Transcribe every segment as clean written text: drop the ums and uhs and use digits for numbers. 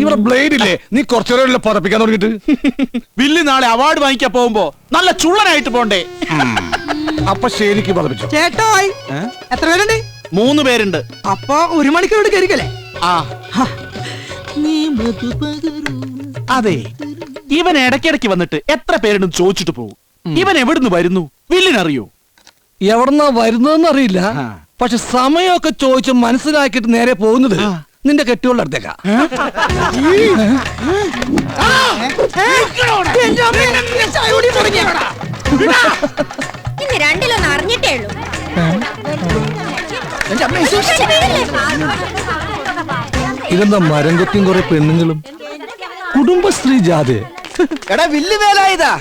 ഇവിടെ ബ്ലേഡ് ഇല്ലേ? നീ കുറച്ചുകൂടെ പറപ്പിക്കാൻ തുടങ്ങിട്ട്. വില്ലി നാളെ അവാർഡ് വാങ്ങിക്കാൻ പോകുമ്പോ നല്ല ചുള്ളനായിട്ട് പോണ്ടേ? അപ്പൊ ശരിക്ക് പറപ്പിച്ചോ. ചേട്ടായി എത്ര പേരുണ്ട്? 3 പേരുണ്ട്. അപ്പൊ 1 മണിക്കൂർ കയറിക്കല്ലേ? ആ അതെ, ഇവൻ ഇടയ്ക്കിടയ്ക്ക് വന്നിട്ട് എത്ര പേരുണ്ടെന്ന് ചോദിച്ചിട്ട് പോകും. ഇവൻ എവിടുന്ന് വരുന്നു വില്ലിനറിയോ? എവിടെന്നാ വരുന്നതെന്ന് അറിയില്ല, പക്ഷെ സമയമൊക്കെ ചോദിച്ച് മനസ്സിലാക്കിയിട്ട് നേരെ പോകുന്നത് നിന്റെ കെട്ടികളുടെ അടുത്തേക്കാ. ഇന്ന് രണ്ടിലൊന്ന് അറിഞ്ഞിട്ടേ ഉള്ളൂ. ഇതെന്താ മരം കൊത്തിയും കുറെ പെണ്ണുങ്ങളും കുടുംബശ്രീ ജാഥ. എടാ വില്ല് വേലായതാ,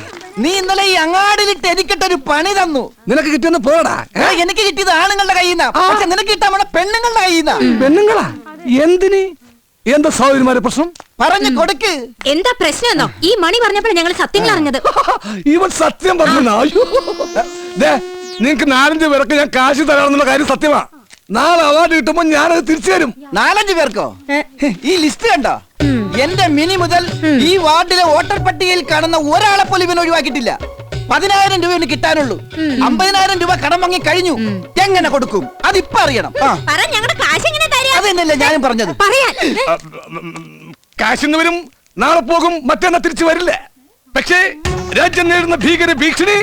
നീ ഇന്നലെ ഈ അങ്ങാടിലിട്ട് എനിക്കിട്ടൊരു പണി തന്നു. നിനക്ക് കിട്ടിയെന്ന് പോടാ. എനിക്ക് കിട്ടിയത് ആണുങ്ങളുടെ കയ്യിൽ നിന്നാ, പക്ഷെ നിനക്ക് കിട്ടാൻ നമ്മുടെ പെണ്ണുങ്ങളുടെ കയ്യിൽ നിന്നാ. പെണ്ണുങ്ങളാ? എന്തിന്? എന്താ സൗകര്യമാരെ പ്രശ്നം? പറഞ്ഞു കൊടുക്ക്. എന്താ പ്രശ്നമെന്നോ? ഈ മണി പറഞ്ഞപ്പോൾ ഞങ്ങൾ സത്യങ്ങൾ അറിഞ്ഞത്. ഇവൻ സത്യം പറഞ്ഞു. നിങ്ങക്ക് 4-5 പേർക്ക് ഞാൻ കാശ് തരാമെന്നുള്ള കാര്യം സത്യമാ. നാളെ അവാർഡ് കിട്ടുമ്പോ ഞാനത് തിരിച്ചു തരും. 4-5 പേർക്കോ? ഈ ലിസ്റ്റ് കണ്ടോ? എന്റെ മിനി മുതൽ ഈ വാർഡിലെ വോട്ടർ പട്ടികയിൽ കാണുന്ന ഒരാളെ പോലും ഇവൻ ഒഴിവാക്കിയിട്ടില്ല. 10,000 രൂപ കിട്ടാനുള്ളൂ. 50,000 രൂപ കടം വാങ്ങി കഴിഞ്ഞു. എങ്ങനെ കൊടുക്കും? അതിപ്പോ അറിയണം. അതന്നെയല്ലേ ഞാനും പറഞ്ഞത്. കാശിന്ന് വരും, നാളെ പോകും, മറ്റന്നാ തിരിച്ചു വരില്ല. പക്ഷേ രാജ്യം നേരിടുന്ന ഭീകര ഭീഷണി,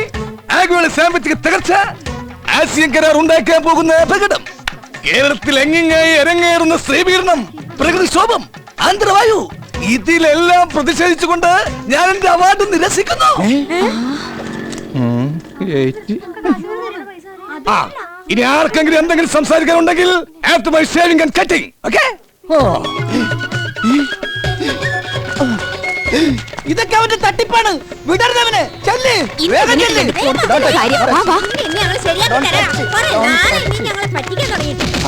ആഗോള സാമ്പത്തിക തകർച്ച, ആസിയൻ കരാർ ഉണ്ടാക്കാൻ പോകുന്ന അപകടം, കേരളത്തിൽ എങ്ങിങ്ങായി അരങ്ങേറുന്ന സ്ത്രീപീഡനം, പ്രകൃതിക്ഷോഭം, ആന്ധ്രവായു, ഇതിലെല്ലാം പ്രതിഷേധിച്ചുകൊണ്ട് ഞാൻ എന്റെ അവാർഡ് നിരസിക്കുന്നു. ഇനി ആർക്കെങ്കിലും എന്തെങ്കിലും സംസാരിക്കാനുണ്ടെങ്കിൽ after my shaving and cutting, okay? ഇതൊക്കെ അവന്റെ തട്ടിപ്പാണ്. വിടരുതവന്. ചെല്ല്, വേഗം ചെല്ല്.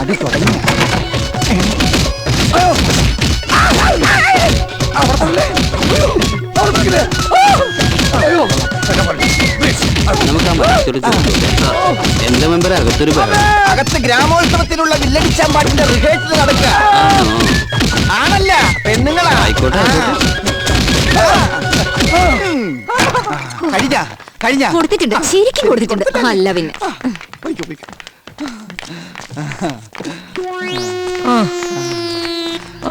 അത് തുടങ്ങി. അകത്ത് ഗ്രാമോത്സവത്തിനുള്ള വില്ലടിച്ചാമ്പാട്ടിന്റെ റിഹേഴ്സൽ നടക്കുക ആണല്ല, പെണ്ണുങ്ങളാ. കഴിഞ്ഞ കൊടുത്തിട്ടുണ്ട്, ശരിക്കും കൊടുത്തിട്ടുണ്ട്. അല്ല പിന്നെ ആ